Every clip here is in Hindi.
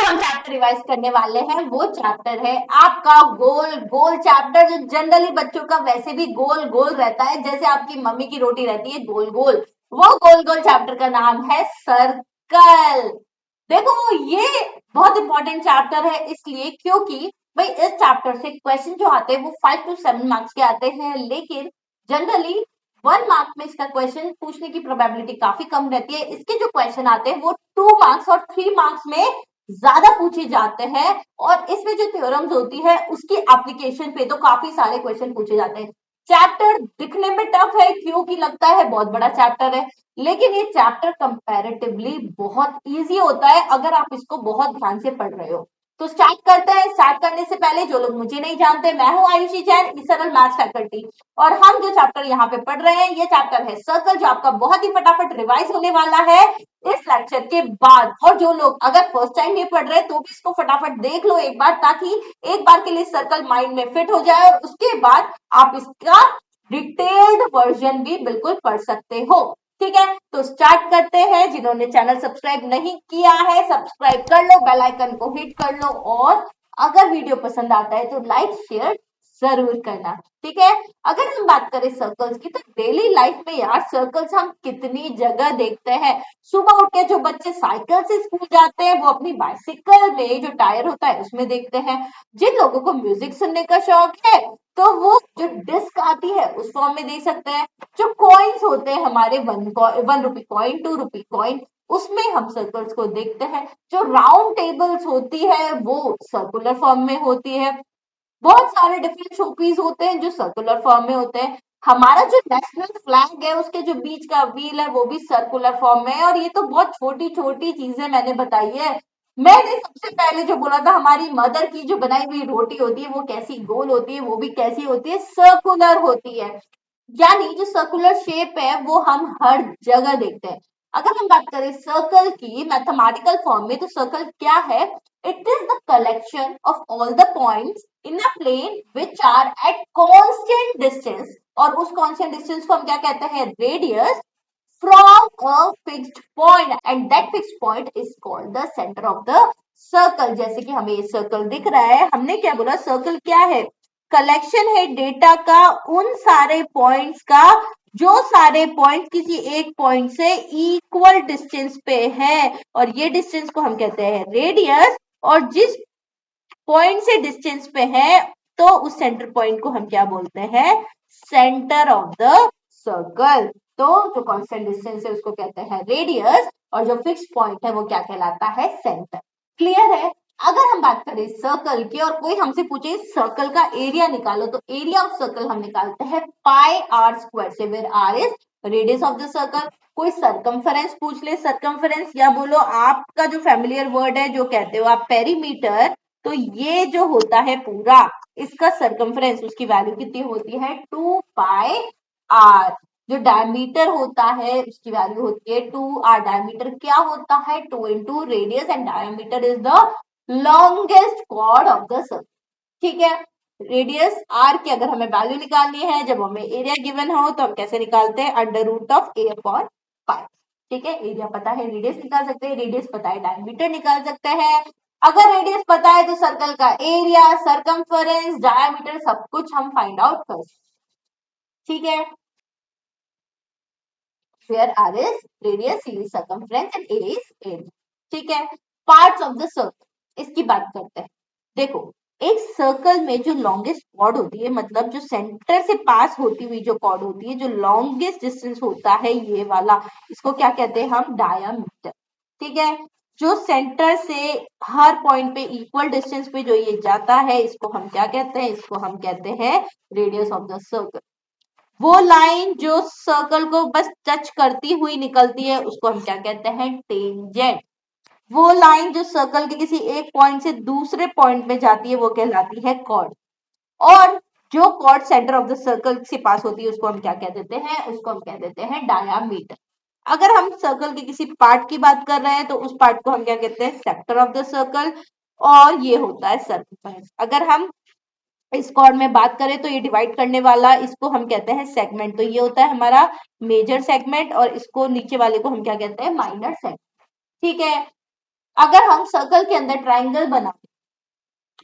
हम चैप्टर रिवाइज करने वाले हैं वो चैप्टर है आपका गोल गोल चैप्टर, जो जनरली बच्चों का वैसे भी गोल गोल रहता है, जैसे आपकी मम्मी की रोटी रहती है गोल गोल, वो गोल गोल चैप्टर का नाम है सर्कल। देखो ये बहुत इंपॉर्टेंट चैप्टर है, इसलिए क्योंकि भाई इस चैप्टर से क्वेश्चन जो आते हैं वो 5 to 7 मार्क्स के आते हैं, लेकिन जनरली 1 मार्क में इसका क्वेश्चन पूछने की प्रोबेबिलिटी काफी कम रहती है। इसके जो क्वेश्चन आते हैं वो 2 मार्क्स और 3 मार्क्स में ज्यादा पूछे जाते हैं, और इसमें जो थ्योरम्स होती है उसकी एप्लीकेशन पे तो काफी सारे क्वेश्चन पूछे जाते हैं। चैप्टर दिखने में टफ है क्योंकि लगता है बहुत बड़ा चैप्टर है, लेकिन ये चैप्टर कंपैरेटिवली बहुत इजी होता है अगर आप इसको बहुत ध्यान से पढ़ रहे हो। तो स्टार्ट करते हैं। स्टार्ट करने से पहले जो लोग मुझे नहीं जानते, मैं हूं आयुषी जैन, सरल मैथ्स फैकल्टी, और हम जो चैप्टर यहाँ पे पढ़ रहे हैं ये चैप्टर है सर्कल, जो आपका बहुत ही फटाफट रिवाइज होने वाला है इस लेक्चर के बाद। और जो लोग अगर फर्स्ट टाइम ये पढ़ रहे हैं तो भी इसको फटाफट देख लो एक बार, ताकि एक बार के लिए सर्कल माइंड में फिट हो जाए और उसके बाद आप इसका डिटेल्ड वर्जन भी बिल्कुल पढ़ सकते हो। ठीक है, तो स्टार्ट करते हैं। जिन्होंने चैनल सब्सक्राइब नहीं किया है सब्सक्राइब कर लो, बेल आइकन को हिट कर लो, और अगर वीडियो पसंद आता है तो लाइक शेयर जरूर करना। ठीक है, अगर हम बात करें सर्कल्स की तो डेली लाइफ में यार सर्कल्स हम कितनी जगह देखते हैं। सुबह उठ के जो बच्चे साइकिल से स्कूल जाते हैं वो अपनी बाइसिकल में जो टायर होता है उसमें देखते हैं। जिन लोगों को म्यूजिक सुनने का शौक है तो वो जो डिस्क आती है उस फॉर्म में देख सकते हैं। जो कॉइन्स होते हैं हमारे 1 रुपी कॉइन, 2 रुपी कॉइन, उसमें हम सर्कल्स को देखते हैं। जो राउंड टेबल्स होती है वो सर्कुलर फॉर्म में होती है। बहुत सारे डिफरेंट शोपीस होते हैं जो सर्कुलर फॉर्म में होते हैं। हमारा जो नेशनल फ्लैग है उसके जो बीच का व्हील है वो भी सर्कुलर फॉर्म में है। और ये तो बहुत छोटी छोटी चीजें मैंने बताई है। मैंने सबसे पहले जो बोला था हमारी मदर की जो बनाई हुई रोटी होती है वो कैसी गोल होती है, वो भी कैसी होती है, सर्कुलर होती है। यानी जो सर्कुलर शेप है वो हम हर जगह देखते हैं। अगर हम बात करें सर्कल की मैथमेटिकल फॉर्म में तो सर्कल क्या है? It is the collection of all the points in a plane which are at constant distance, और उस कांस्टेंट डिस्टेंस को हम क्या कहते हैं? Radius, from a fixed point, and that fixed point is called the centre of the circle. जैसे कि हमें ये सर्कल दिख रहा है, हमने क्या बोला? सर्कल क्या है? कलेक्शन है डेटा का उन सारे पॉइंट्स का जो सारे पॉइंट किसी एक पॉइंट से इक्वल डिस्टेंस पे है, और ये डिस्टेंस को हम कहते हैं रेडियस। और जिस पॉइंट से डिस्टेंस पे है तो उस सेंटर पॉइंट को हम क्या बोलते हैं? Centre of the circle. तो जो कांस्टेंट डिस्टेंस है उसको कहते हैं रेडियस, और जो फिक्स पॉइंट है वो क्या कहलाता है? सेंटर। क्लियर है? अगर हम बात करें सर्कल की और कोई हमसे पूछे सर्कल का एरिया निकालो, तो एरिया ऑफ सर्कल हम निकालते हैं पाई आर स्क्वायर से, where r is radius of the circle. कोई सरकमफेरेंस पूछ ले, सरकमफेरेंस, या बोलो आपका जो फैमिलियर वर्ड है जो कहते हो आप पेरीमीटर, तो ये जो होता है पूरा इसका सरकमफ्रेंस, उसकी वैल्यू कितनी होती है? 2 पाई आर। जो डायमीटर होता है उसकी वैल्यू होती है 2 आर। डायमीटर क्या होता है? 2 into radius, and diameter is the longest chord of the circle. ठीक है, रेडियस आर की अगर हमें वैल्यू निकालनी है, जब हमें एरिया गिवन हो तो हम कैसे निकालते हैं? Under root of a upon pi. ठीक है, एरिया पता है रेडियस निकाल सकते हैं, रेडियस पता है डायमीटर निकाल सकते हैं। अगर रेडियस पता है तो सर्कल का एरिया, सरकमफेरेंस, डायमीटर सब कुछ हम फाइंड आउट कर सकते। ठीक है, where r is radius, c is circumference and a is area. ठीक है, पार्ट्स ऑफ द सर्कल इसकी बात करते हैं। देखो, एक सर्कल में जो लॉन्गेस्ट कॉर्ड होती है, मतलब जो सेंटर से पास होती हुई जो कॉर्ड होती है, जो लॉन्गेस्ट डिस्टेंस होता है ये वाला, इसको क्या कहते हैं हम? डायामीटर। ठीक है, जो सेंटर से हर पॉइंट पे इक्वल डिस्टेंस पे जो ये जाता है इसको हम क्या कहते हैं? इसको हम कहते हैं रेडियस ऑफ द सर्कल। वो लाइन जो सर्कल को बस टच करती हुई निकलती है उसको हम क्या कहते हैं? टेंजेंट। वो लाइन जो सर्कल के किसी एक पॉइंट से दूसरे पॉइंट में जाती है वो कहलाती है कॉर्ड। और जो chord centre of the circle से पास होती है उसको हम क्या कह देते हैं? उसको हम कह देते हैं डायामीटर। अगर हम सर्कल के किसी पार्ट की बात कर रहे हैं तो उस पार्ट को हम क्या कहते हैं? सेक्टर ऑफ द सर्कल, और ये होता है सर्कमफेरेंस। अगर हम इस कॉर्ड में बात करें तो ये डिवाइड करने वाला इसको हम कहते हैं सेगमेंट। तो ये होता है हमारा मेजर सेगमेंट, और इसको नीचे वाले को हम क्या कहते हैं? Minor segment. ठीक है, अगर हम सर्कल के अंदर ट्राइंगल बनाए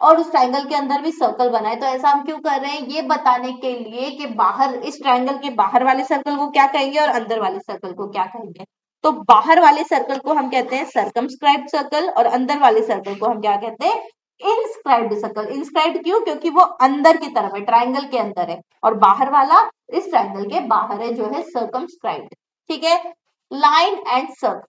और उस ट्राइंगल के अंदर भी सर्कल बनाए, तो ऐसा हम क्यों कर रहे हैं? ये बताने के लिए कि बाहर, इस ट्राइंगल के बाहर वाले सर्कल को क्या कहेंगे और अंदर वाले सर्कल को क्या कहेंगे। तो बाहर वाले सर्कल को हम कहते हैं सर्कमस्क्राइब्ड सर्कल और अंदर वाले सर्कल को हम क्या कहते हैं? Inscribed circle. इनस्क्राइब्ड क्यों? क्योंकि वो अंदर की तरफ है, ट्राइंगल के अंदर है, और बाहर वाला इस ट्राइंगल के बाहर है, जो है सर्कमस्क्राइब्ड। ठीक है। Line and circle.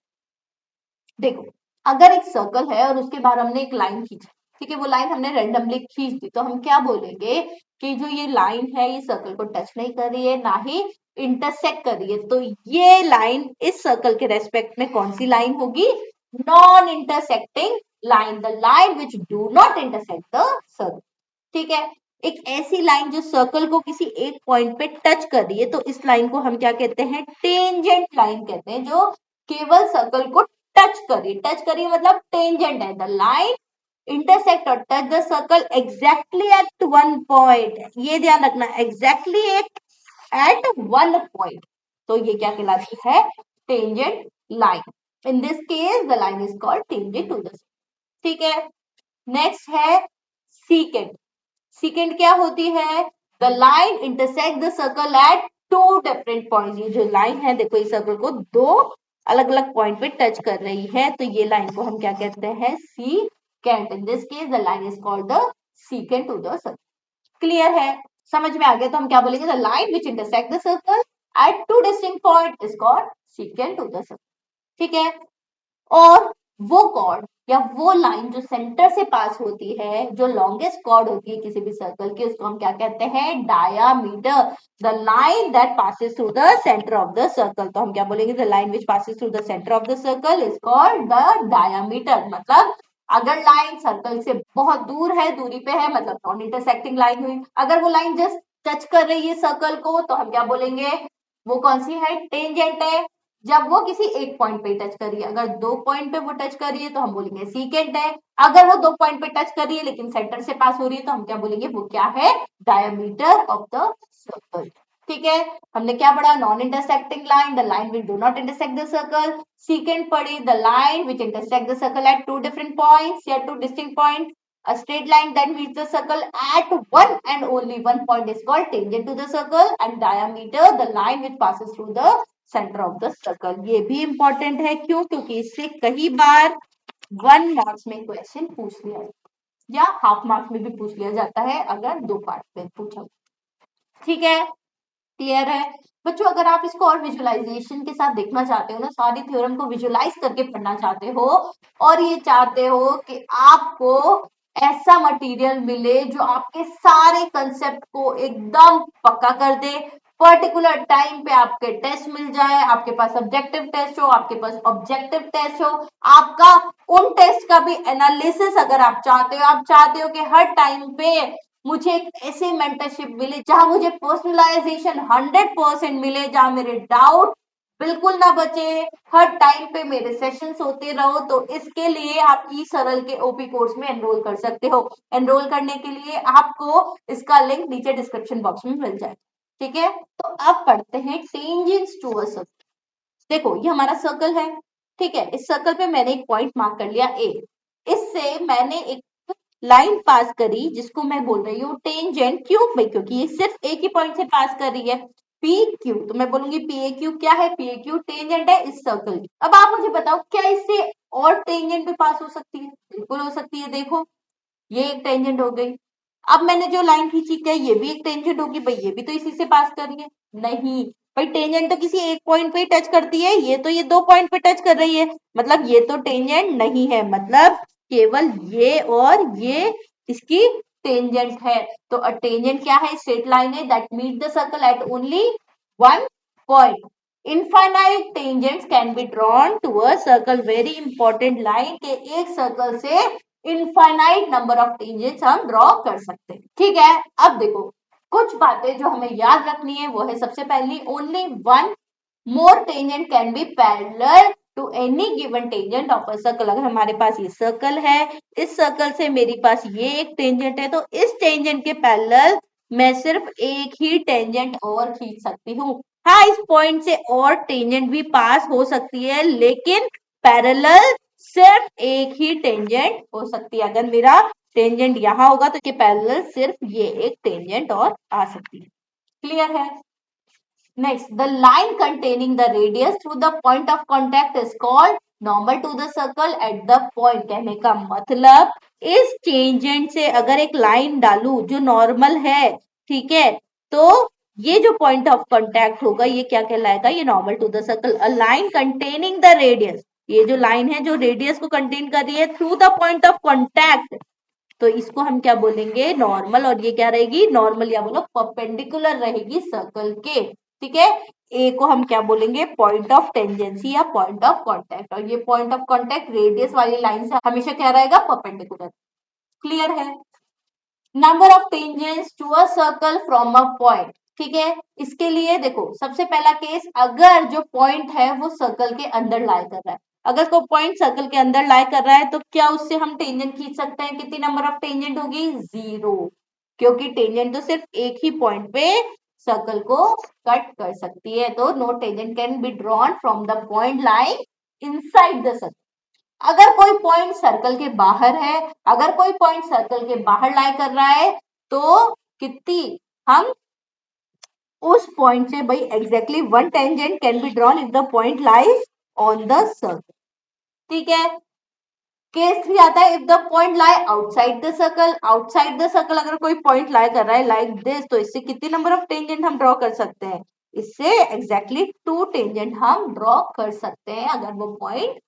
देखो, अगर एक सर्कल है और उसके बाहर हमने एक लाइन खींची, ठीक है, वो लाइन हमने रेंडमली खींच दी, तो हम क्या बोलेंगे कि जो ये लाइन है ये सर्कल को टच नहीं कर रही है, ना ही इंटरसेक्ट कर रही है। तो ये लाइन इस सर्कल के रेस्पेक्ट में कौन सी लाइन होगी? Non intersecting line, the line which do not intersect the circle. ठीक है। एक ऐसी लाइन जो सर्कल को किसी एक पॉइंट पे टच कर रही है, तो इस लाइन को हम क्या कहते हैं? टेंजेंट लाइन कहते हैं, जो केवल सर्कल को टच करिए। टच करिए मतलब टेंजेंट है। द लाइन इंटरसेक्ट और touch the circle exactly at one point. ये ध्यान रखना, एग्जैक्टली एट वन पॉइंट। तो ये क्या कहलाती है? Tangent line. In this case the line is called tangent to the. ठीक है। नेक्स्ट है सीकेंट। सीकेंट क्या होती है? The line intersect the circle at two different points. ये जो लाइन है, देखो, इस सर्कल को दो अलग अलग पॉइंट पे टच कर रही है, तो ये लाइन को हम क्या कहते हैं? Secant. In this case the line is called the secant to the circle. Clear है? समझ में आ गया? तो हम क्या बोलेंगे? The line which intersect the circle at two distinct point is called secant to the circle. ठीक है। और वो कॉर्ड या वो लाइन जो सेंटर से पास होती है, जो लॉन्गेस्ट कॉर्ड होती है किसी भी सर्कल की, उसको हम क्या कहते हैं? Diameter. The line that passes through the centre of the circle. तो हम क्या बोलेंगे? The line which passes through the centre of the circle is called the diameter. मतलब अगर लाइन सर्कल से बहुत दूर है, दूरी पे है, मतलब नॉन इंटरसेक्टिंग लाइन हुई। अगर वो लाइन जस्ट टच कर रही है सर्कल को, तो हम क्या बोलेंगे? वो कौन सी है? टेंजेंट है। जब वो किसी एक पॉइंट पे टच कर रही है, अगर दो पॉइंट पे वो टच कर रही है, तो हम बोलेंगे सीकेंट है। अगर वो दो पॉइंट पे टच कर रही है लेकिन सेंटर से पास हो रही है, तो हम क्या बोलेंगे? वो क्या है? Diameter of the circle. ठीक है। हमने क्या पढ़ा? Non intersecting line, the line which do not intersect the circle. Secant पढ़ी, the line which intersect the circle at two different points या two distinct point. A straight line that meets the circle at one and only one point is called tangent to the circle, and diameter, the line which passes through the centre of the circle. ये भी इंपॉर्टेंट है। क्यों? क्योंकि इससे कई बार 1 मार्क्स में क्वेश्चन पूछ लिया या हाफ मार्क्स में भी पूछ लिया जाता है, अगर दो पार्ट में पूछा। ठीक है। क्लियर है बच्चों? अगर आप इसको और विजुअलाइजेशन के साथ देखना चाहते हो ना, सारी थ्योरम को विजुअलाइज करके पढ़ना चाहते हो, और ये चाहते हो कि आपको ऐसा मटेरियल मिले जो आपके सारे कंसेप्ट को एकदम पक्का कर दे, पर्टिकुलर टाइम पे आपके टेस्ट मिल जाए, आपके पास सब्जेक्टिव टेस्ट हो, आपके पास ऑब्जेक्टिव टेस्ट हो, आपका उन टेस्ट का भी एनालिसिस अगर आप चाहते हो, आप चाहते हो कि हर टाइम पे मुझे एक ऐसे मेंटरशिप मिले जहां मुझे पर्सनलाइजेशन 100% मिले, जहां मेरे डाउट बिल्कुल ना बचे, हर टाइम पे मेरे सेशंस होते रहो, तो इसके लिए आप ई सरल के ओपी कोर्स में एनरोल कर सकते हो। एनरोल करने के लिए आपको इसका लिंक नीचे डिस्क्रिप्शन बॉक्स में मिल जाए। ठीक है। तो अब पढ़ते हैं टेंजेंट्स टू अ सर्कल। देखो, ये हमारा सर्कल है। ठीक है। इस सर्कल पे मैंने एक पॉइंट मार्क कर लिया ए। इससे मैंने एक लाइन पास करी जिसको मैं बोल रही हूँ टेंजेंट। क्यों भाई? क्योंकि ये सिर्फ एक ही पॉइंट से पास कर रही है, पी क्यू। तो मैं बोलूंगी पी ए क्यू क्या है? पी ए क्यू टेंजेंट है इस सर्कल की। अब आप मुझे बताओ, क्या इससे और टेंजेंट भी पास हो सकती है? बिल्कुल हो सकती है। देखो, ये एक टेंजेंट हो गई। अब मैंने जो लाइन खींची, क्या ये भी एक टेंजेंट होगी? भाई ये भी तो इसी से पास कर रही है। नहीं भाई, टेंजेंट तो किसी एक पॉइंट पे ही टच करती है, ये तो ये दो पॉइंट पे टच कर रही है, मतलब ये तो टेंजेंट नहीं है। मतलब केवल ये और ये इसकी टेंजेंट है। तो अ टेंजेंट क्या है? स्ट्रेट लाइन है that meet the circle at only one point. Infinite tangents can be drawn to a circle. Very important line के एक सर्कल से इनफाइनाइट नंबर ऑफ टेंजेंट्स हम ड्रॉ कर सकते हैं। ठीक है। अब देखो, कुछ बातें जो हमें याद रखनी है वो है, सबसे पहली, only one more tangent can be parallel to any given tangent of a circle. अगर हमारे पास ये सर्कल है, इस सर्कल से मेरे पास ये एक टेंजेंट है, तो इस टेंजेंट के पैरेलल मैं सिर्फ एक ही टेंजेंट और खींच सकती हूँ। हाँ, इस पॉइंट से और टेंजेंट भी पास हो सकती है, लेकिन पैरेलल सिर्फ एक ही टेंजेंट हो सकती है। अगर मेरा टेंजेंट यहाँ होगा तो के पैरेलल सिर्फ ये एक टेंजेंट और आ सकती है। क्लियर है? Next, the line containing the radius through the point of contact is called normal to the circle at the point. कहने का मतलब इस टेंजेंट से अगर एक लाइन डालू जो नॉर्मल है, ठीक है, तो ये जो पॉइंट ऑफ कॉन्टेक्ट होगा ये क्या कहलाएगा? ये normal to the circle. A line containing the radius, ये जो लाइन है जो रेडियस को कंटेन कर रही है through the point of contact, तो इसको हम क्या बोलेंगे? नॉर्मल। और ये क्या रहेगी? नॉर्मल या बोलो परपेंडिकुलर रहेगी सर्कल के। ठीक है, ए को हम क्या बोलेंगे? पॉइंट ऑफ टेंजेंसी या पॉइंट ऑफ कॉन्टैक्ट। और ये पॉइंट ऑफ कॉन्टैक्ट रेडियस वाली लाइन से हमेशा क्या रहेगा? परपेंडिकुलर। क्लियर है? Number of tangents to a circle from a point. ठीक है, इसके लिए देखो सबसे पहला केस, अगर जो पॉइंट है वो सर्कल के अंदर लाई कर रहा है। अगर कोई पॉइंट सर्कल के अंदर लाई कर रहा है तो क्या उससे हम टेंजेंट खींच सकते हैं? कितनी नंबर ऑफ टेंजेंट होगी? 0, क्योंकि टेंजेंट तो सिर्फ एक ही पॉइंट पे सर्कल को कट कर सकती है। तो no tangent can be drawn from the point lying inside the circle. अगर कोई पॉइंट सर्कल के बाहर है, अगर कोई पॉइंट सर्कल के बाहर लाई कर रहा है तो कितनी हम उस पॉइंट से भाई exactly one tangent can be drawn if the point lies on the circle. ठीक है, केस 3 आता है if the point lie outside the circle. Outside the circle अगर कोई पॉइंट लाई कर रहा है लाइक दिस, तो इससे कितनी नंबर ऑफ टेंजेंट हम ड्रॉ कर सकते हैं? इससे एग्जैक्टली 2 टेंजेंट हम ड्रॉ कर सकते हैं अगर वो पॉइंट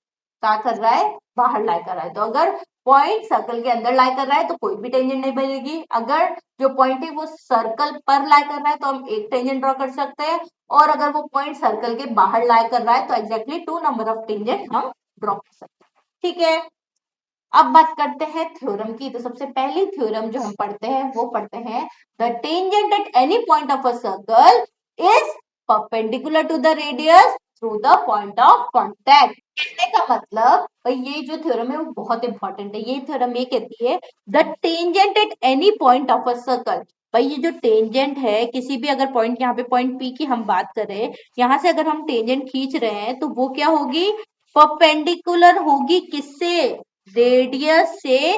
क्या कर रहा है? बाहर लाई कर रहा है। तो अगर पॉइंट सर्कल के अंदर लाई कर रहा है तो कोई भी टेंजेंट नहीं बनेगी। अगर जो पॉइंट है वो सर्कल पर लाई कर रहा है तो हम एक टेंजेंट ड्रॉ कर सकते हैं। और अगर वो पॉइंट सर्कल के बाहर लाई कर रहा है तो एग्जैक्टली 2 नंबर ऑफ टेंजेंट हम ड्रॉ कर सकते हैं। ठीक है, अब बात करते हैं थ्योरम की। तो सबसे पहली थ्योरम जो हम पढ़ते हैं वो पढ़ते हैं the tangent at any point of a circle is perpendicular to the radius through the point of contact. कहने का मतलब भाई ये जो थ्योरम है वो बहुत इंपॉर्टेंट है। ये थ्योरम ये कहती है the tangent at any point of a circle. भाई ये जो टेंजेंट है किसी भी अगर पॉइंट, यहाँ पे पॉइंट पी की हम बात करें, यहाँ से अगर हम टेंजेंट खींच रहे हैं तो वो क्या होगी? परपेंडिकुलर होगी। किससे? रेडियस से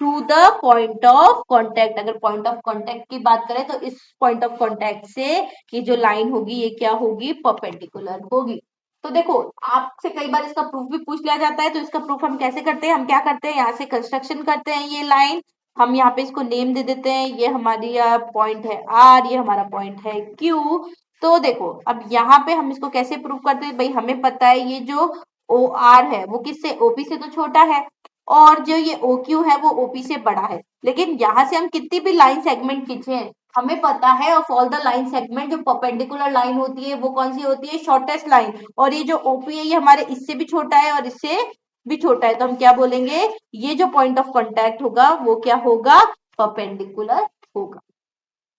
through the point of contact. अगर पॉइंट ऑफ कॉन्टैक्ट की बात करें तो इस पॉइंट ऑफ कॉन्टैक्ट से ये जो लाइन होगी ये क्या होगी? परपेंडिकुलर होगी। तो देखो आपसे कई बार इसका प्रूफ भी पूछ लिया जाता है, तो इसका प्रूफ हम कैसे करते हैं? हम क्या करते हैं, यहाँ से कंस्ट्रक्शन करते हैं। ये लाइन हम यहाँ पे इसको नेम दे देते हैं, ये हमारी पॉइंट है आर, ये हमारा पॉइंट है क्यू। तो देखो अब यहाँ पे हम इसको कैसे प्रूव करते हैं? भाई हमें पता है ये जो ओ आर है वो किससे? ओपी से तो छोटा है, और जो ये ओ क्यू है वो ओपी से बड़ा है। लेकिन यहाँ से हम कितनी भी लाइन सेगमेंट खींचे, हमें पता है of all the line segment जो परपेंडिकुलर लाइन होती है वो कौन सी होती है? Shortest line. और ये जो ओपी है ये हमारे इससे भी छोटा है और इससे भी छोटा है, तो हम क्या बोलेंगे? ये जो पॉइंट ऑफ कॉन्टैक्ट होगा वो क्या होगा? परपेंडिकुलर होगा।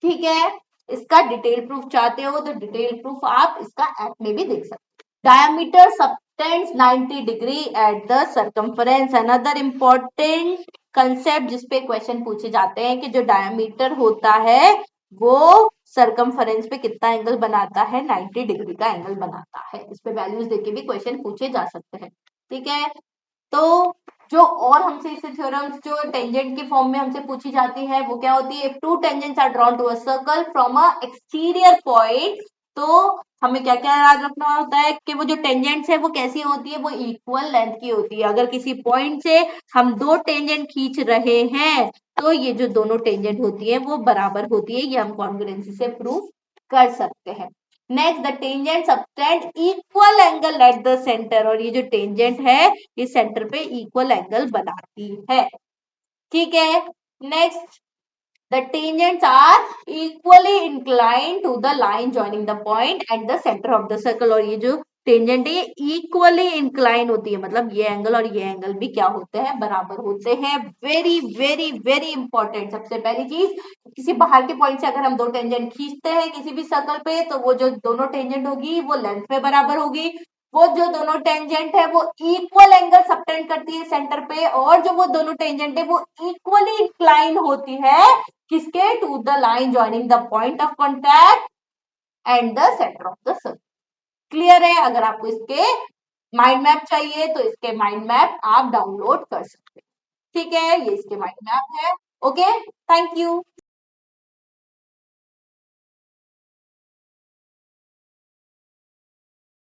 ठीक है, इसका डिटेल प्रूफ चाहते हो तो डिटेल प्रूफ आप इसका ऐप में भी देख सकते हो। Diameter subtends 90 degree at the circumference. Another important concept जिसपे क्वेश्चन पूछे जाते हैं कि जो डायमीटर होता है वो सर्कमफरेंस पे कितना एंगल बनाता है? 90 डिग्री का एंगल बनाता है। इस पे वैल्यूज देके भी क्वेश्चन पूछे जा सकते हैं। ठीक है, तो जो और हमसे इससे थ्योरम्स जो टेंजेंट के फॉर्म में हमसे पूछी जाती है वो क्या होती है? If two tangents are drawn to a circle from a exterior point, तो हमें क्या क्या याद रखना होता है कि वो जो टेंजेंट्स है वो कैसी होती है? वो इक्वल लेंथ की होती है। अगर किसी पॉइंट से हम 2 टेंजेंट खींच रहे हैं तो ये जो दोनों टेंजेंट होती है वो बराबर होती है। ये हम कॉन्ग्रुएंसी से प्रूव कर सकते हैं। Next, the tangent subtend equal angle at the centre. और ये जो टेंजेंट है ये सेंटर पे इक्वल एंगल बनाती है। ठीक है, next, the tangents are equally inclined to the line joining the point at the center of the circle। और ये जो टेंजेंट है ये इक्वली इंक्लाइन होती है, मतलब ये एंगल और ये एंगल भी क्या होते हैं? बराबर होते हैं। Very very very important. सबसे पहली चीज, किसी बाहर के पॉइंट से अगर हम 2 टेंजेंट खींचते हैं किसी भी सर्कल पे तो वो जो दोनों टेंजेंट होगी वो लेंथ में बराबर होगी। वो जो दोनों टेंजेंट है वो इक्वल एंगल सबटेंड करती है सेंटर पे, और जो वो दोनों टेंजेंट है वो इक्वली इंक्लाइन होती है किसके? To the line joining the point of contact and the centre of the circle. Clear है? अगर आपको इसके माइंड मैप चाहिए तो इसके माइंड मैप आप डाउनलोड कर सकते हैं। ठीक है, ये इसके माइंड मैप है। Okay, thank you.